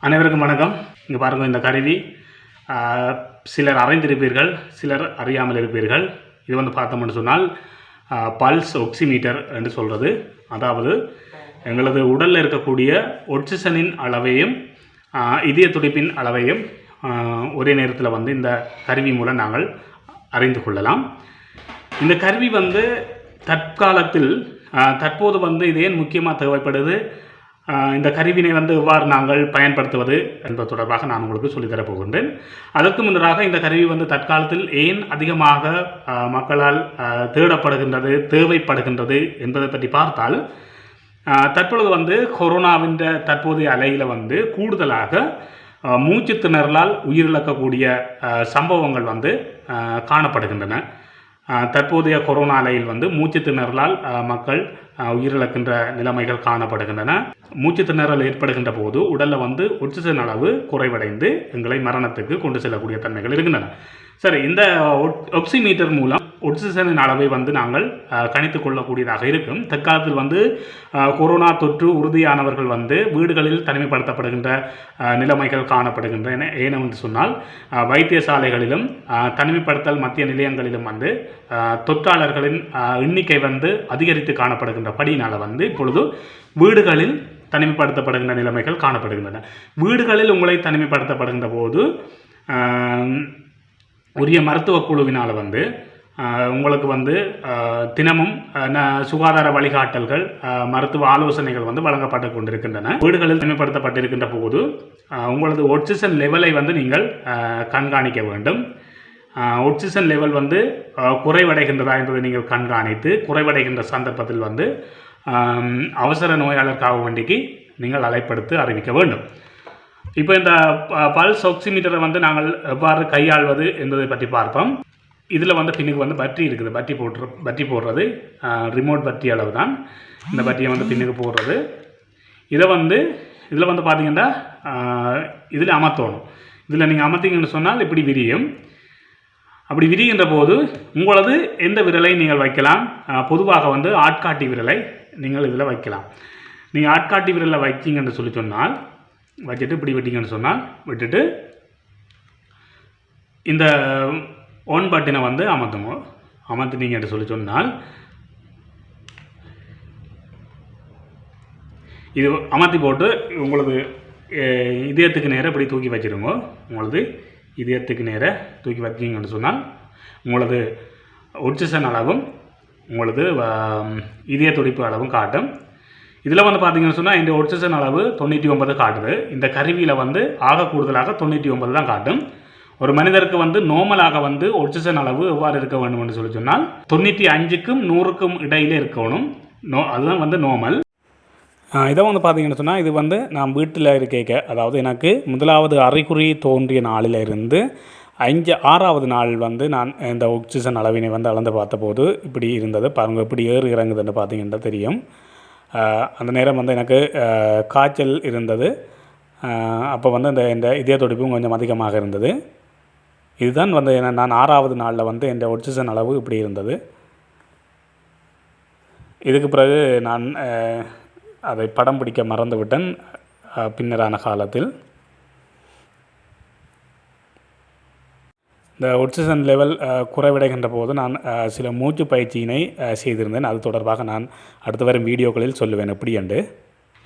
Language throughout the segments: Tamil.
அனைவருக்கும் வணக்கம். இங்கே பாருங்கள், இந்த கருவி சிலர் அறிந்திருப்பீர்கள், சிலர் அறியாமல் இருப்பீர்கள். இது வந்து பார்த்தோம்னு சொன்னால் பல்ஸ் ஒக்சிமீட்டர் என்று சொல்கிறது. அதாவது எங்களது உடலில் இருக்கக்கூடிய ஆக்சிஜனின் அளவையும் இதய துடிப்பின் அளவையும் ஒரே நேரத்தில் வந்து இந்த கருவி மூலம் நாங்கள் அறிந்து கொள்ளலாம். இந்த கருவி வந்து தற்போது வந்து இது ஏன் முக்கியமாக தேவைப்படுது, இந்த கருவினை வந்து எவ்வாறு நாங்கள் பயன்படுத்துவது என்பது தொடர்பாக நான் உங்களுக்கு சொல்லித்தரப் போகின்றேன். அதற்கு முன்னதாக இந்த கருவி வந்து தற்காலத்தில் ஏன் அதிகமாக மக்களால் தேவைப்படுகின்றது என்பதை பற்றி பார்த்தால், தற்பொழுது வந்து கொரோனாவின் தற்போதைய அலையில் வந்து கூடுதலாக மூச்சு திணறலால் உயிரிழக்கக்கூடிய சம்பவங்கள் வந்து காணப்படுகின்றன. தற்போதைய கொரோனா அலையில் வந்து மூச்சு திணறலால் மக்கள் உயிரிழக்கின்ற நிலைமைகள் காணப்படுகின்றன. மூச்சு திணறல் ஏற்படுகின்ற போது உடலில் வந்து ஆக்சிஜன் அளவு குறைவடைந்து எங்களை மரணத்துக்கு கொண்டு செல்லக்கூடிய தன்மைகள் இருக்கின்றன. சரி, இந்த ஆக்சிமீட்டர் மூலம் ஆக்சிஜனின் அளவை வந்து நாங்கள் கணித்து கொள்ளக்கூடியதாக இருக்கும். தற்காலத்தில் வந்து கொரோனா தொற்று உறுதியானவர்கள் வந்து வீடுகளில் தனிமைப்படுத்தப்படுகின்ற நிலைமைகள் காணப்படுகின்றன. ஏனென்று சொன்னால் வைத்தியசாலைகளிலும் தனிமைப்படுத்தல் மத்திய நிலையங்களிலும் வந்து தொற்றாளர்களின் எண்ணிக்கை வந்து அதிகரித்து காணப்படுகின்றபடியினால் வந்து இப்பொழுது வீடுகளில் தனிமைப்படுத்தப்படுகின்ற நிலைமைகள் காணப்படுகின்றன. வீடுகளில் உங்களை தனிமைப்படுத்தப்படுகின்ற போது உரிய மருத்துவ குழுவினால் வந்து உங்களுக்கு வந்து தினமும் சுகாதார வழிகாட்டல்கள், மருத்துவ ஆலோசனைகள் வந்து வழங்கப்பட்டு கொண்டிருக்கின்றன. வீடுகளில் தனிமைப்படுத்தப்பட்டிருக்கின்ற போது உங்களது ஆக்சிஜன் லெவலை வந்து நீங்கள் கண்காணிக்க வேண்டும். ஆக்சிஜன் லெவல் வந்து குறைவடைகின்றதா என்பதை நீங்கள் கண்காணித்து, குறைவடைகின்ற சந்தர்ப்பத்தில் வந்து அவசர நோயாளர் காவல் வண்டிக்கு நீங்கள் அழைப்படுத்தி அறிவிக்க வேண்டும். இப்போ இந்த பல்ஸ் ஆக்சிமீட்டரை வந்து நாங்கள் எவ்வாறு கையாள்வது என்பதை பற்றி பார்ப்போம். இதில் வந்து பின்னுக்கு வந்து பற்றி இருக்குது. பற்றி போடுறது ரிமோட் பற்றி அளவு தான். இந்த பற்றியை வந்து பின்னுக்கு போடுறது. இதில் வந்து பார்த்தீங்கன்னா இதில் அமர்த்தணும். இதில் நீங்கள் அமர்த்திங்கன்னு சொன்னால் இப்படி விரியும். அப்படி விரிகின்ற போது உங்களது எந்த விரலை நீங்கள் வைக்கலாம். பொதுவாக வந்து ஆட்காட்டி விரலை நீங்கள் இதில் வைக்கலாம். நீங்கள் ஆட்காட்டி விரலில் வைக்கிங்கன்னு சொன்னால் வச்சுட்டு இப்படி விட்டீங்கன்னு சொன்னால் விட்டுட்டு இந்த ஒன் பட்டினை வந்து அமர்த்தினீங்கன்னு சொன்னால் இது அமர்த்தி போட்டு உங்களது இதயத்துக்கு நேராக இப்படி தூக்கி வச்சுருங்க. உங்களது இதயத்துக்கு நேராக தூக்கி வச்சிங்கன்னு சொன்னால் உங்களது ஆக்சிஜன் அளவும் உங்களது இதய துடிப்பு அளவும் காட்டும். இதில் வந்து பார்த்தீங்கன்னு சொன்னால் இந்த ஆக்சிஜன் அளவு 99 காட்டுது. இந்த கருவியில் வந்து ஆக கூடுதலாக 99 தான் காட்டும். ஒரு மனிதருக்கு வந்து நோமலாக வந்து ஆக்சிஜன் அளவு எவ்வாறு இருக்க வேண்டும் என்று சொன்னால் 95க்கும் 100க்கும் இடையிலே இருக்கணும். அதுதான் வந்து நோமல். இதை வந்து பார்த்தீங்கன்னு சொன்னால் இது வந்து நான் வீட்டில் இருக்க, அதாவது எனக்கு முதலாவது அறிகுறி தோன்றிய நாளில் இருந்து 6வது நாள் வந்து நான் இந்த ஆக்சிஜன் அளவினை வந்து அளந்து பார்த்தபோது இப்படி இருந்தது. பாருங்கள், இப்படி ஏறு இறங்குதுன்னு பார்த்தீங்கன்னா தெரியும். அந்த நேரம் வந்து எனக்கு காய்ச்சல் இருந்தது. அப்போ வந்து இந்த இதய துடிப்பும் கொஞ்சம் அதிகமாக இருந்தது. இதுதான் வந்து நான் 6வது நாளில் வந்து இந்த ஆக்சிஜன் அளவு இப்படி இருந்தது. இதுக்கு பிறகு நான் அதை படம் பிடிக்க மறந்துவிட்டேன் பின்னரான காலத்தில். இந்த ஆக்சிஜன் லெவல் குறைவடைகின்ற போது நான் சில மூச்சு பயிற்சியினை செய்திருந்தேன். அது தொடர்பாக நான் அடுத்து வரும் வீடியோக்களில் சொல்லுவேன் எப்படி என்று.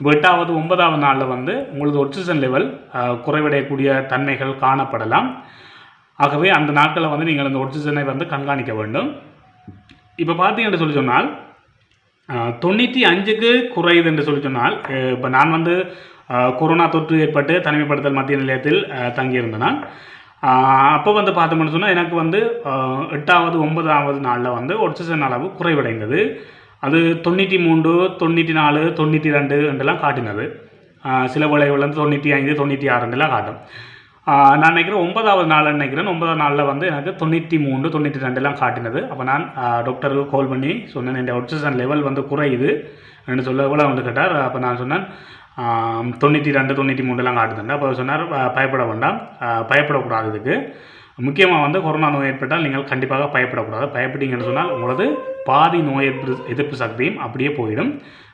8வது 9வது நாளில் வந்து உங்களது ஆக்சிஜன் லெவல் குறைவடையக்கூடிய தன்மைகள் காணப்படலாம். ஆகவே அந்த நாட்களில் வந்து நீங்கள் அந்த ஆக்சிஜனை வந்து கண்காணிக்க வேண்டும். இப்போ பார்த்தீங்கன்னு சொன்னால் 95க்கு குறையுது என்று சொன்னால், இப்போ நான் வந்து கொரோனா தொற்று ஏற்பட்டு தனிமைப்படுத்தல் மத்திய நிலையத்தில் தங்கியிருந்தேன். அப்போ வந்து பார்த்தோம்னு சொன்னால் எனக்கு வந்து 8வது 9வது நாளில் வந்து ஆக்சிஜன் அளவு குறைவடைந்தது. அது 93, 94, 92 என்றெல்லாம் காட்டினது. சில விளைவுகள் வந்து 95, 96 காட்டும். நான் நினைக்கிறேன் 9வது நாள் 9வது நாளில் வந்து எனக்கு 93, 92 காட்டினது. அப்போ நான் டாக்டருக்கு கால் பண்ணி சொன்னேன், இந்த ஆக்சிஜன் லெவல் வந்து குறையுது என்று சொல்ல எவ்வளோ வந்து கேட்டார். அப்போ நான் சொன்னேன் 92, 93 காட்டுதுண்டு. அப்போ சொன்னார், பயப்பட வேண்டாம், பயப்படக்கூடாது. இதுக்கு முக்கியமாக வந்து கொரோனா நோய் ஏற்பட்டால் நீங்கள் கண்டிப்பாக பயப்படக்கூடாது. பயப்பட்டீங்கன்னு சொன்னால் உங்களது பாதி நோய் எதிர்ப்பு சக்தியும் அப்படியே போயிடும்.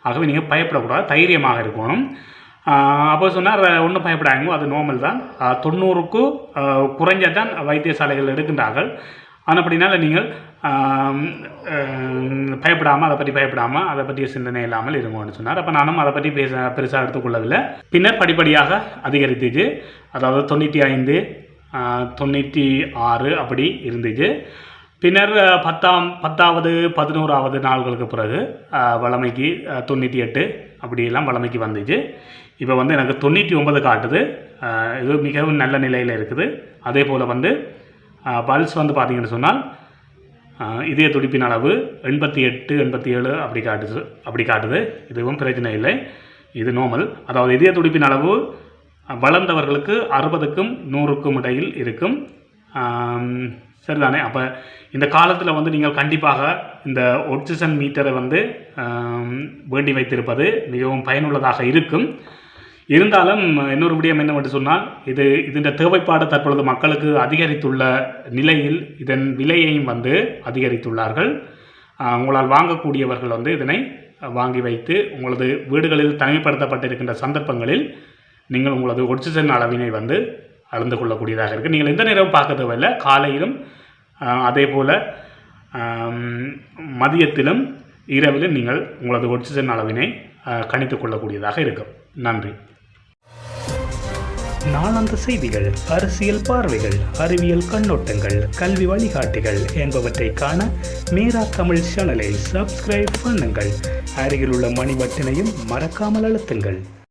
ஆகவே நீங்கள் பயப்படக்கூடாது, தைரியமாக இருக்கணும். அப்போ சொன்னார் ஒன்றும் பயப்படாங்க, அது நார்மல் தான், 90க்கு குறைஞ்ச தான் வைத்தியசாலைகள் எடுக்கின்றார்கள். ஆனால் அப்படினால நீங்கள் பயப்படாமல், அதை பற்றி பயப்படாமல், அதை பற்றிய சிந்தனை இல்லாமல் இருங்கன்னு சொன்னார். அப்போ நானும் அதை பற்றி பெருசாக எடுத்துக்கொள்ளவில்லை. பின்னர் படிப்படியாக அதிகரித்துச்சு. அதாவது 95, 96 அப்படி இருந்துச்சு. பின்னர் 10வது 11வது நாள்களுக்கு பிறகு வளமைக்கு 98 அப்படியெல்லாம் வளமைக்கு வந்துச்சு. இப்போ வந்து எனக்கு 99 காட்டுது. இது மிகவும் நல்ல நிலையில் இருக்குது. அதே போல் வந்து பல்ஸ் வந்து பார்த்திங்கன்னு சொன்னால் இதய துடிப்பின் அளவு 88, 87 அப்படி காட்டுது. இதுவும் பிரச்சனை இல்லை, இது நார்மல். அதாவது இதய துடிப்பின் அளவு வளர்ந்தவர்களுக்கு 60க்கும் 100க்கும் இடையில் இருக்கும். சரிதானே? அப்போ இந்த காலத்தில் வந்து நீங்கள் கண்டிப்பாக இந்த ஆக்சிஜன் மீட்டரை வந்து வேண்டி வைத்திருப்பது மிகவும் பயனுள்ளதாக இருக்கும். இருந்தாலும் இன்னொரு விடயம் என்னவென்று சொன்னால், இதன் தேவைப்பாடு தற்பொழுது மக்களுக்கு அதிகரித்துள்ள நிலையில் இதன் விலையையும் வந்து அதிகரித்துள்ளார்கள். உங்களால் வாங்கக்கூடியவர்கள் வந்து இதனை வாங்கி வைத்து உங்களது வீடுகளில் தனிமைப்படுத்தப்பட்டிருக்கின்ற சந்தர்ப்பங்களில் நீங்கள் உங்களது ஆக்சிஜன் அளவினை வந்து அளந்து கொள்ளக்கூடியதாக இருக்குது. நீங்கள் எந்த நேரமும் பார்க்க தேவையில்லை, காலையிலும் அதே போல் மதியத்திலும் இரவிலும் நீங்கள் உங்களது ஆக்சிஜன் அளவினை கணித்து கொள்ளக்கூடியதாக இருக்கும். நன்றி. நாளாந்த செய்திகள், அரசியல் பார்வைகள், அறிவியல் கண்ணோட்டங்கள், கல்வி வழிகாட்டிகள் என்பவற்றை காண மீரா தமிழ் சேனலை சப்ஸ்கிரைப் பண்ணுங்கள். அருகில் உள்ள மணி பட்டனையும் மறக்காமல் அழுத்துங்கள்.